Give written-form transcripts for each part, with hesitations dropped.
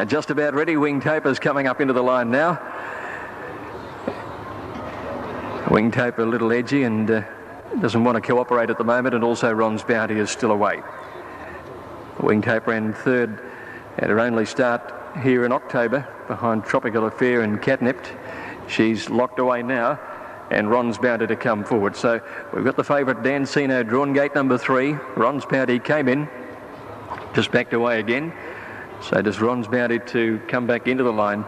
Just about ready. Wing Taper's coming up into the line now. Wing Taper a little edgy and doesn't want to cooperate at the moment, and also Ron's Bounty is still away. Wing Taper in third at her only start here in October behind Tropical Affair and Catnipped. She's locked away now, and Ron's Bounty to come forward. So we've got the favourite Dancino drawn gate number 3. Ron's Bounty came in, just backed away again. So does Ron's Bounty to come back into the line.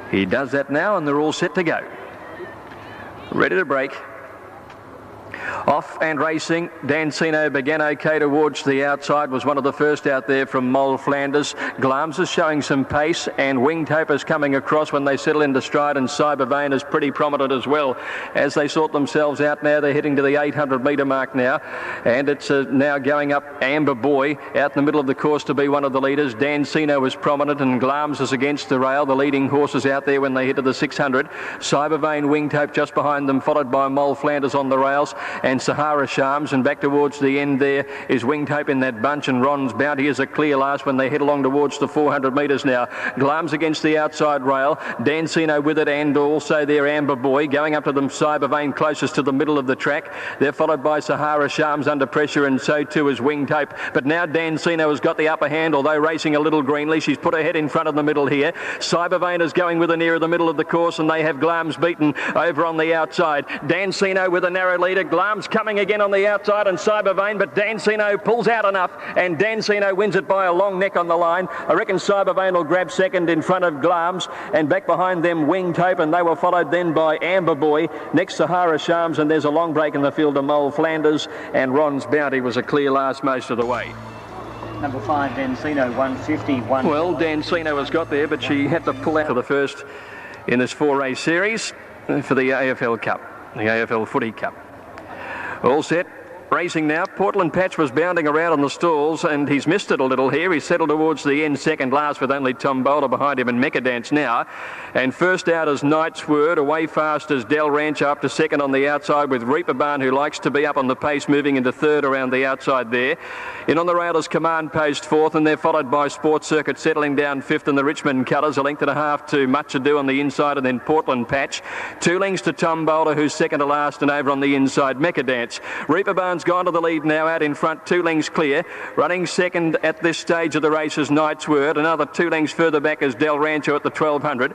He does that now, and they're all set to go. Ready to break. Off and racing. Dancino began okay towards the outside, was one of the first out there from Mole Flanders. Glams is showing some pace, and Wing Taper's coming across when they settle into stride, and Cyber Vein is pretty prominent as well. As they sort themselves out now, they're heading to the 800 metre mark now, and it's now going up Amber Boy out in the middle of the course to be one of the leaders. Dancino is prominent, and Glams is against the rail. The leading horses out there when they hit to the 600. Cyber Vein, Wing Tape just behind them, followed by Mole Flanders on the rails, and Sahara Shams, and back towards the end there is Wing Tape in that bunch, and Ron's Bounty is a clear last when they head along towards the 400 metres now. Glams against the outside rail, Dancino with it, and also their Amber Boy going up to them. Cyber Vein closest to the middle of the track. They're followed by Sahara Shams under pressure, and so too is Wing Tape. But now Dancino has got the upper hand, although racing a little greenly. She's put her head in front of the middle here. Cyber Vein is going with her nearer the middle of the course, and they have Glams beaten over on the outside. Dancino with a narrow leader. Glams coming again on the outside, and Cyber Vein, but Dancino pulls out enough, and Dancino wins it by a long neck on the line. I reckon Cyber Vein will grab second in front of Glams, and back behind them Wing Tape, and they were followed then by Amber Boy, next Sahara Shams, and there's a long break in the field of Mole Flanders, and Ron's Bounty was a clear last most of the way. Number 5, Dancino, 151. Well, Dancino has got there, but she had to pull out for the first in this 4-race series for the AFL Cup, the AFL Footy Cup. All set. Racing now. Portland Patch was bounding around on the stalls, and he's missed it a little here. He's settled towards the end, second last, with only Tom Bowler behind him and Mecca Dance now. And first out is Knight's Word. Away fast is Del Rancho up to second on the outside, with Reaper Barn, who likes to be up on the pace, moving into third around the outside there. In on the rail is Command Post fourth, and they're followed by Sports Circuit settling down fifth, and the Richmond Colours a length and a half to Much Ado on the inside, and then Portland Patch. 2 lengths to Tom Bowler, who's second to last, and over on the inside Mecca Dance. Reaper Barn's gone to the lead now, out in front, 2 lengths clear. Running second at this stage of the race is Knight's Word. Another 2 lengths further back is Del Rancho at the 1200.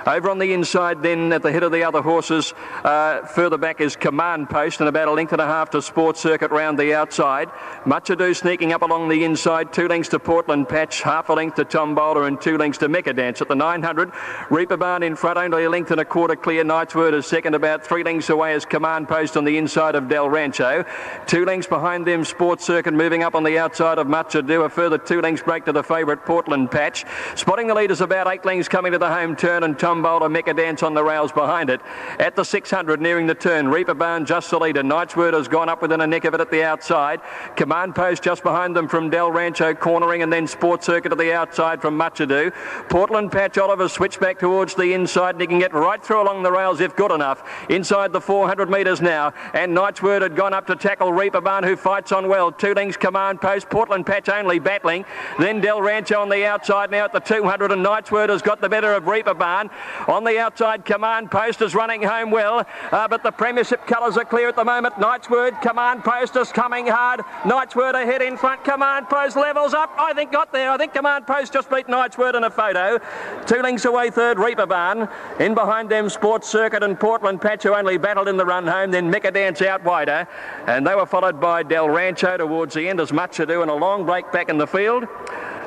Over on the inside then, at the head of the other horses, further back is Command Post, and about a length and a half to Sports Circuit round the outside. Much Ado sneaking up along the inside, 2 lengths to Portland Patch, half a length to Tom Bowler, and 2 lengths to Mecca Dance. At the 900, Reaper Barn in front, only a length and a quarter clear. Knight's Word is second, about 3 lengths away as Command Post on the inside of Del Rancho. 2 lengths behind them, Sports Circuit moving up on the outside of Much Ado. A further 2 lengths break to the favourite Portland Patch. Spotting the leaders about 8 lengths coming to the home turn, and Tom Bowler, Mecca Dance on the rails behind it. At the 600, nearing the turn, Reaper Barn just the leader. Knight's Word has gone up within a neck of it at the outside. Command Post just behind them from Del Rancho cornering, and then Sports Circuit to the outside from Much Ado. Portland Patch Oliver switched back towards the inside, and he can get right through along the rails if good enough. Inside the 400 metres now, and Knight's Word had gone up to tackle Reaper Barn, who fights on well. 2 lengths Command Post, Portland Patch only battling. Then Del Rancho on the outside now at the 200, and Knight's Word has got the better of Reaper Barn. On the outside, Command Post is running home well, but the Premiership colours are clear at the moment. Knight's Word, Command Post is coming hard. Knight's Word ahead in front. Command Post levels up. I think got there. I think Command Post just beat Knight's Word in a photo. 2 lengths away third, Reaper Barn. In behind them, Sports Circuit and Portland Patch, who only battled in the run home. Then Mecca Dance out wider, and they were followed by Del Rancho towards the end as Much Ado, and a long break back in the field.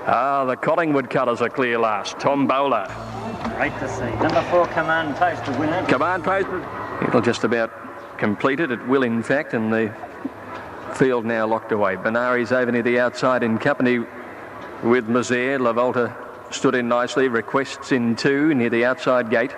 The Collingwood colours are clear last. Tom Bowler. Great to see. Number 4, Command Post, the winner. Command Post, it'll just about complete it. It will, in fact, and the field now locked away. Benari's over near the outside in company with Mazaire. La Volta stood in nicely. Requests in 2 near the outside gate.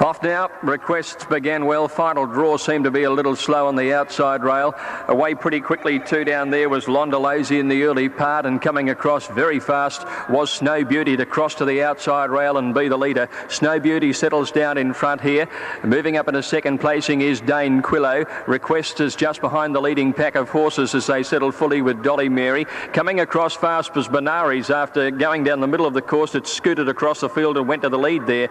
Off now, Requests began well. Final Draw seemed to be a little slow on the outside rail. Away pretty quickly too down there was Londolozy in the early part, and coming across very fast was Snow Beauty to cross to the outside rail and be the leader. Snow Beauty settles down in front here. Moving up into second placing is Dane Quillo. Requests is just behind the leading pack of horses as they settle fully with Dolly Mary. Coming across fast was Benares. After going down the middle of the course, it scooted across the field and went to the lead there.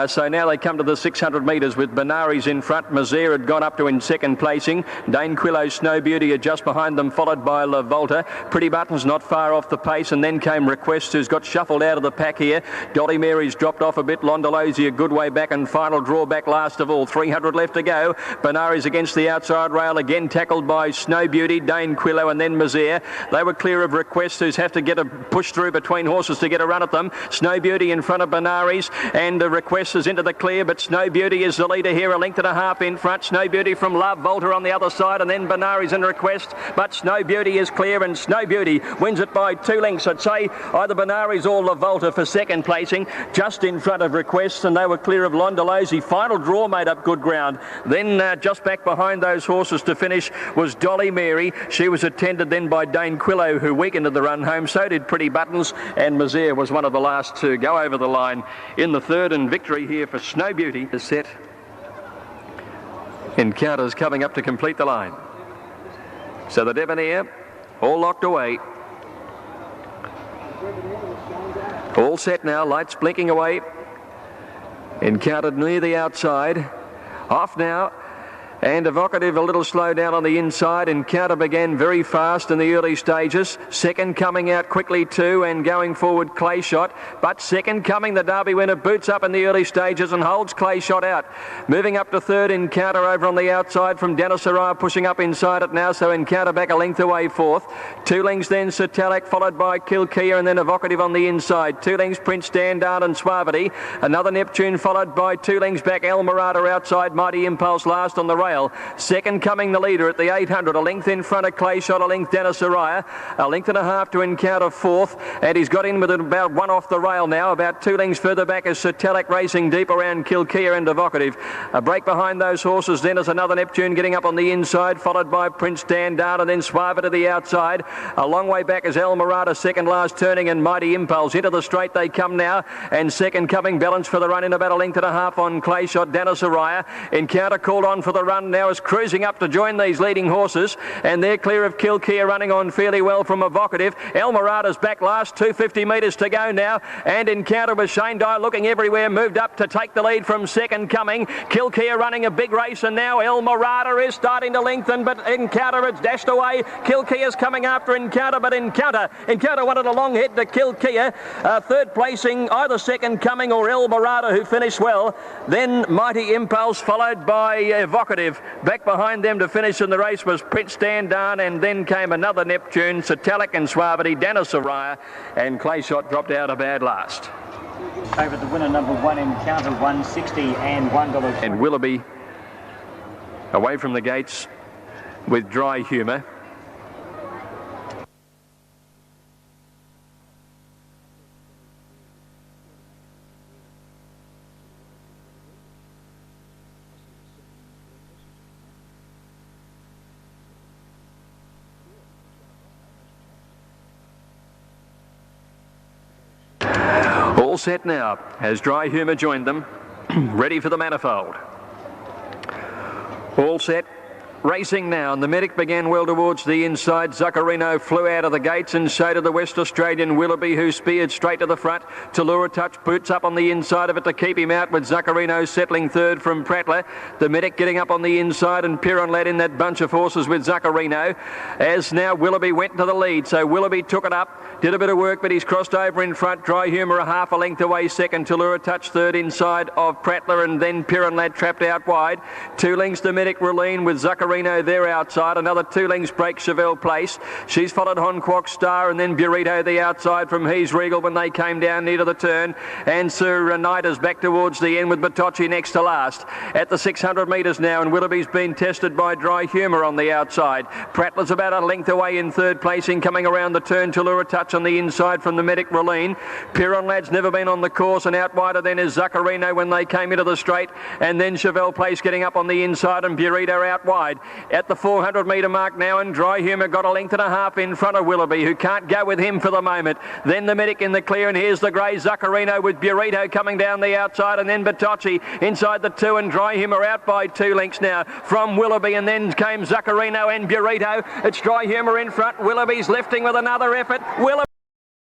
So now they come to the 600 metres with Benares in front. Mazir had gone up to in second placing. Dane Quillo, Snow Beauty are just behind them, followed by La Volta. Pretty Buttons not far off the pace, and then came Request, who's got shuffled out of the pack here. Dolly Mary's dropped off a bit. Londolozy a good way back, and Final Draw back last of all. 300 left to go. Benares against the outside rail, again tackled by Snow Beauty, Dane Quillo and then Mazir. They were clear of Request, who's have to get a push through between horses to get a run at them. Snow Beauty in front of Benares, and the Request is into the clear, but Snow Beauty is the leader here, a length and a half in front. Snow Beauty from La Volta on the other side, and then Benares and Request, but Snow Beauty is clear, and Snow Beauty wins it by 2 lengths. I'd say either Benares or La Volta for second placing, just in front of Request, and they were clear of Londolozy. Final Draw made up good ground. Then just back behind those horses to finish was Dolly Mary. She was attended then by Dane Quillo, who weakened the run home. So did Pretty Buttons, and Mazir was one of the last to go over the line in the third, and victory here for Snow Beauty is set. Encounters coming up to complete the line. So the Debonaire all locked away. All set now, lights blinking away. Encountered near the outside. Off now. And Evocative a little slow down on the inside. Encounter began very fast in the early stages. Second coming out quickly too, and going forward Clay Shot. But second coming the Derby winner boots up in the early stages and holds Clay Shot out. Moving up to third, Encounter over on the outside from Debonaire, pushing up inside it now, so Encounter back a length away fourth. 2 lengths then Satalic, followed by Kilkia, and then Evocative on the inside. 2 lengths Prince Standard and Suavity. Another Neptune followed by 2 lengths back El Mirada outside. Mighty Impulse last on the rail. Second coming the leader at the 800, a length in front of Clay Shot, a length Debonaire, a length and a half to Encounter fourth, and he's got in with about 1 off the rail now. About 2 lengths further back is Satalic racing deep around Kilkia and Evocative. A break behind those horses then is another Neptune getting up on the inside, followed by Prince Standard, and then Suave to the outside. A long way back is El Mirada, second last turning, and Mighty Impulse. Into the straight they come now, and second coming Balance for the run in about a length and a half on Clay Shot, Debonaire. Encounter called on for the run now, is cruising up to join these leading horses, and they're clear of Kilkia, running on fairly well from Evocative. El Mirada's back last, 250 metres to go now, and Encounter with Shane Dye looking everywhere, moved up to take the lead from second coming. Kilkia running a big race, and now El Mirada is starting to lengthen, but Encounter has dashed away. Kilkia's coming after Encounter, but Encounter wanted a long head to Kilkia. Third placing either second coming or El Mirada, who finished well. Then Mighty Impulse, followed by Evocative. Back behind them to finish in the race was Prince Standard, and then came another Neptune, Satalic and Suavity, Debonaire, and Clay Shot dropped out a bad last. Over the winner, number 1, Encounter, 160 and $1. And Willoughby away from the gates with Dry Humour. All set now, has Dry Humour joined them, ready for the Manifold. All set, racing now, and the Medic began well towards the inside. Zuccarino flew out of the gates, and so did the West Australian Willoughby, who speared straight to the front. Tallulah Touch boots up on the inside of it to keep him out, with Zuccarino settling third from Prattler. The Medic getting up on the inside, and Piron led in that bunch of horses with Zuccarino, as now Willoughby went to the lead. So Willoughby took it up, did a bit of work, but he's crossed over in front. Dry Humour a half a length away second. Tallulah Touch third inside of Prattler, and then Piron Lad trapped out wide. 2 lengths the Medic Raleen with Zuccarino Zuccarino there outside. Another 2 lengths break Chevelle Place. She's followed Honquok Star and then Burrito the outside from He's Regal when they came down near to the turn. And Sir Nita's back towards the end with Bertocci next to last. At the 600 metres now, and Willoughby's been tested by Dry Humour on the outside. Prattler's about a length away in third placing, coming around the turn. Tallura Touch on the inside from the Medic Raleen. Piron Lad's never been on the course, and out wider then is Zuccarino when they came into the straight, and then Chevelle Place getting up on the inside and Burrito out wide. At the 400 metre mark now, and Dry Humour got a length and a half in front of Willoughby, who can't go with him for the moment. Then the Medic in the clear, and here's the grey Zuccarino with Burrito coming down the outside, and then Bertocci inside the 2, and Dry Humour out by 2 lengths now from Willoughby, and then came Zuccarino and Burrito. It's Dry Humour in front. Willoughby's lifting with another effort. Willoughby